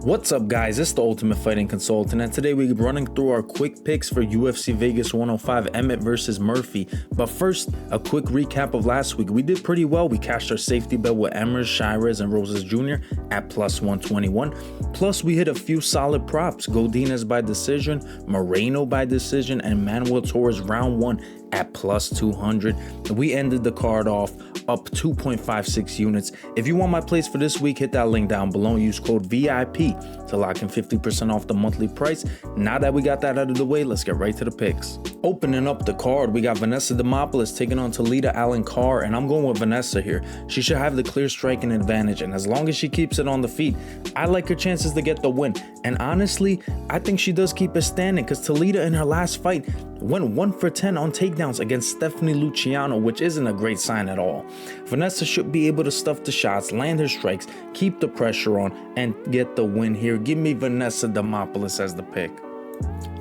What's up guys, it's the Ultimate Fighting Consultant, and today we're running through our quick picks for UFC Vegas 105 Emmett versus Murphy. But first, a quick recap of last week. We did pretty well. We cashed our safety bet with Meerschaert and Roses Jr. at plus 121. Plus we hit a few solid props. Godinez by decision, Moreno by decision, and Manuel Torrez round 1 at plus 200. We ended the card off up 2.56 units. If you want my plays for this week, hit that link down below and use code VIP to lock in 50% off the monthly price. Now that we got that out of the way, let's get right to the picks. Opening up the card, we got Vanessa Demopoulos taking on Talita Alencar, and I'm going with Vanessa here. She should have the clear striking advantage, and as long as she keeps it on the feet, I like her chances to get the win. And honestly, I think she does keep it standing because Talita in her last fight went 1 for 10 on takedowns against Stephanie Luciano, which isn't a great sign at all. Vanessa should be able to stuff the shots, land her strikes, keep the pressure on, and get the win here. Give me Vanessa Demopoulos as the pick.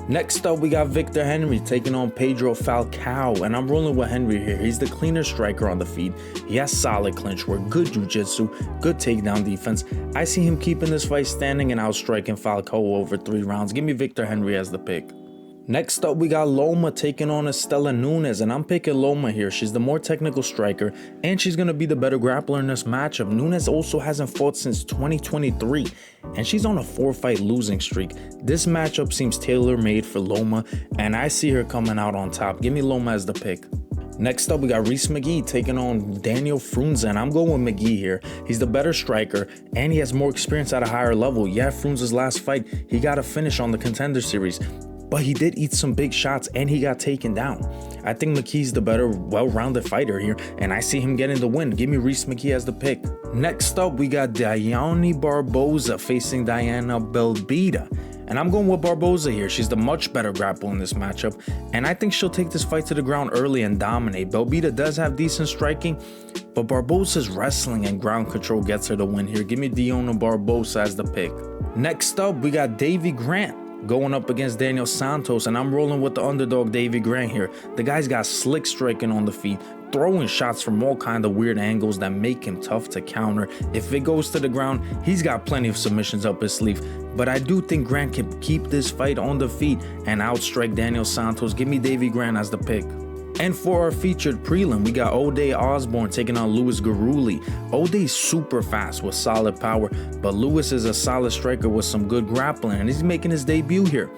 Next up, we got Victor Henry taking on Pedro Falcao, and I'm rolling with Henry here. He's the cleaner striker on the feet. He has solid clinch work, good jiu-jitsu, good takedown defense. I see him keeping this fight standing and outstriking Falcao over 3 rounds. Give me Victor Henry as the pick. Next up, we got Loma taking on Istela Nunes, and I'm picking Loma here. She's the more technical striker, and she's going to be the better grappler in this matchup. Nunes also hasn't fought since 2023, and she's on a 4-fight losing streak. This matchup seems tailor-made for Loma, and I see her coming out on top. Give me Loma as the pick. Next up, we got Rhys McKee taking on Daniel Frunza, and I'm going with McKee here. He's the better striker, and he has more experience at a higher level. Yeah, Frunza's last fight, he got a finish on the Contender Series, but he did eat some big shots and he got taken down. I think McKee's the better, well-rounded fighter here, and I see him getting the win. Give me Rhys McKee as the pick. Next up, we got Dione Barbosa facing Diana Belbita, and I'm going with Barbosa here. She's the much better grappler in this matchup, and I think she'll take this fight to the ground early and dominate. Belbita does have decent striking, but Barbosa's wrestling and ground control gets her the win here. Give me Dione Barbosa as the pick. Next up, we got Davey Grant going up against Daniel Santos, and I'm rolling with the underdog Davey Grant here. The guy's got slick striking on the feet, throwing shots from all kind of weird angles that make him tough to counter. If it goes to the ground, he's got plenty of submissions up his sleeve, but I do think Grant can keep this fight on the feet and outstrike Daniel Santos. Give me Davey Grant as the pick. And for our featured prelim, we got Osbourne taking on Gurule. O'Day's super fast with solid power, but Lewis is a solid striker with some good grappling, and he's making his debut here.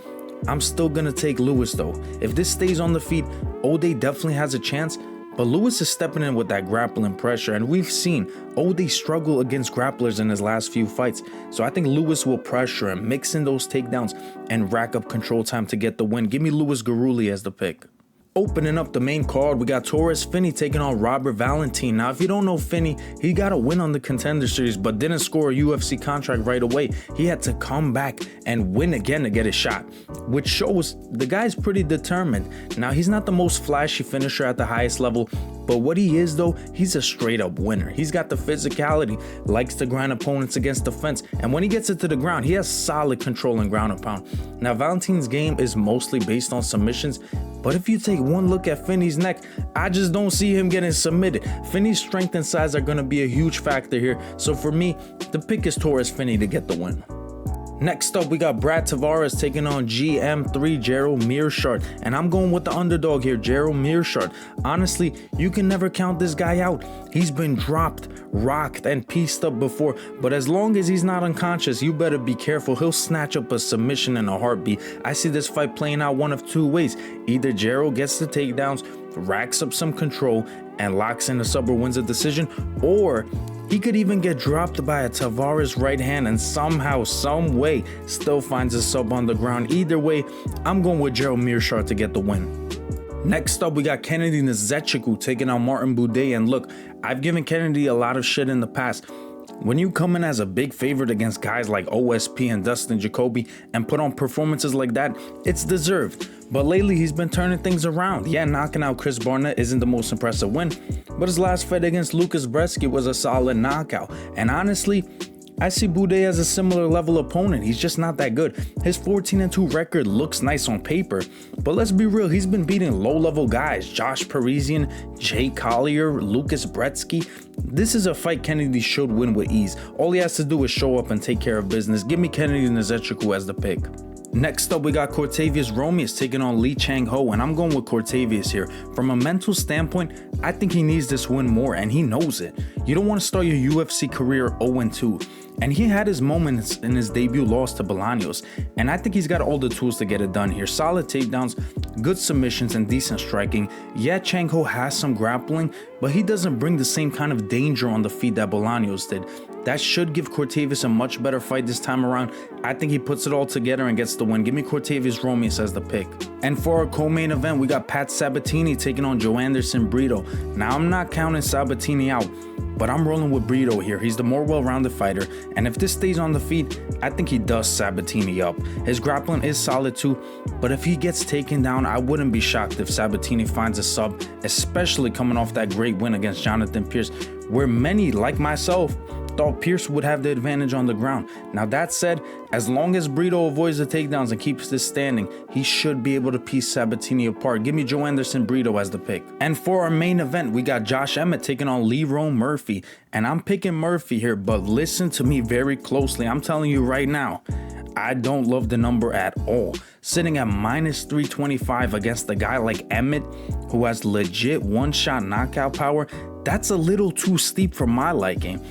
I'm still gonna take Lewis though. If this stays on the feet, O'Day definitely has a chance, but Lewis is stepping in with that grappling pressure, and we've seen O'Day struggle against grapplers in his last few fights. So I think Lewis will pressure him, mix in those takedowns, and rack up control time to get the win. Give me Gurule as the pick. Opening up the main card, we got Torrez Finney taking on Valentin. Now, if you don't know Finney, he got a win on the Contender Series, but didn't score a UFC contract right away. He had to come back and win again to get a shot, which shows the guy's pretty determined. Now, he's not the most flashy finisher at the highest level, but what he is though, he's a straight up winner. He's got the physicality, likes to grind opponents against the fence, and when he gets it to the ground, he has solid control and ground and pound. Now, Valentin's game is mostly based on submissions, but if you take one look at Finney's neck, I just don't see him getting submitted. Finney's strength and size are going to be a huge factor here, so for me, the pick is Torrez Finney to get the win. Next up, we got Tavares taking on GM3 Gerald Meerschaert, and I'm going with the underdog here, Gerald Meerschaert. Honestly, you can never count this guy out. He's been dropped, rocked, and pieced up before, but as long as he's not unconscious, you better be careful. He'll snatch up a submission in a heartbeat. I see this fight playing out one of 2 ways. Either Gerald gets the takedowns, racks up some control, and locks in the sub or wins a decision, or he could even get dropped by a Tavares right hand and somehow, some way, still finds a sub on the ground. Either way, I'm going with Gerald Meerschaert to get the win. Next up, we got Kennedy Nzechukwu taking on Martin Buday, and look, I've given Kennedy a lot of shit in the past. When you come in as a big favorite against guys like OSP and Dustin Jacoby and put on performances like that, it's deserved. But lately, he's been turning things around. Yeah, knocking out Chris Barnett isn't the most impressive win, but his last fight against Lucas Bresky was a solid knockout. And honestly, I see Buday as a similar level opponent. He's just not that good. His 14-2 record looks nice on paper, but let's be real, he's been beating low-level guys, Josh Parisian, Jay Collier, Lucas Brzeski. This is a fight Kennedy should win with ease. All he has to do is show up and take care of business. Give me Kennedy Nzechukwu as the pick. Next up, we got Cortavious Romious taking on Chang-Ho, and I'm going with Cortavious here. From a mental standpoint, I think he needs this win more, and he knows it. You don't want to start your UFC career 0-2, and he had his moments in his debut loss to Bolaños, and I think he's got all the tools to get it done here. Solid takedowns, good submissions, and decent striking. Yeah, Chang-Ho has some grappling, but he doesn't bring the same kind of danger on the feet that Bolaños did. That should give Cortavious a much better fight this time around. I think he puts it all together and gets the win. Give me Cortavious Romious as the pick. And for our co-main event, we got Pat Sabatini taking on Joanderson Brito. Now, I'm not counting Sabatini out, but I'm rolling with Brito here. He's the more well-rounded fighter, and if this stays on the feet, I think he does Sabatini up. His grappling is solid too, but if he gets taken down, I wouldn't be shocked if Sabatini finds a sub, especially coming off that great win against Jonathan Pierce, where many, like myself, thought Pierce would have the advantage on the ground. Now that said, as long as Brito avoids the takedowns and keeps this standing, he should be able to piece Sabatini apart. Give me Joanderson Brito as the pick. And for our main event, we got Josh Emmett taking on Lerone Murphy. And I'm picking Murphy here, but listen to me very closely. I'm telling you right now, I don't love the number at all. Sitting at -325 against a guy like Emmett, who has legit one-shot knockout power, that's a little too steep for my liking.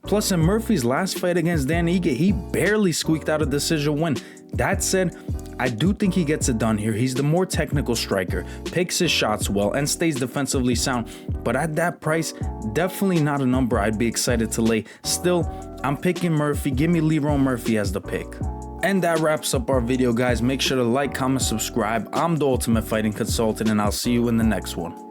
Plus, in Murphy's last fight against Dan Ige, he barely squeaked out a decision win. That said, I do think he gets it done here. He's the more technical striker, picks his shots well, and stays defensively sound. But at that price, definitely not a number I'd be excited to lay. Still, I'm picking Murphy. Give me Lerone Murphy as the pick. And that wraps up our video, guys. Make sure to like, comment, subscribe. I'm the Ultimate Fighting Consultant, and I'll see you in the next one.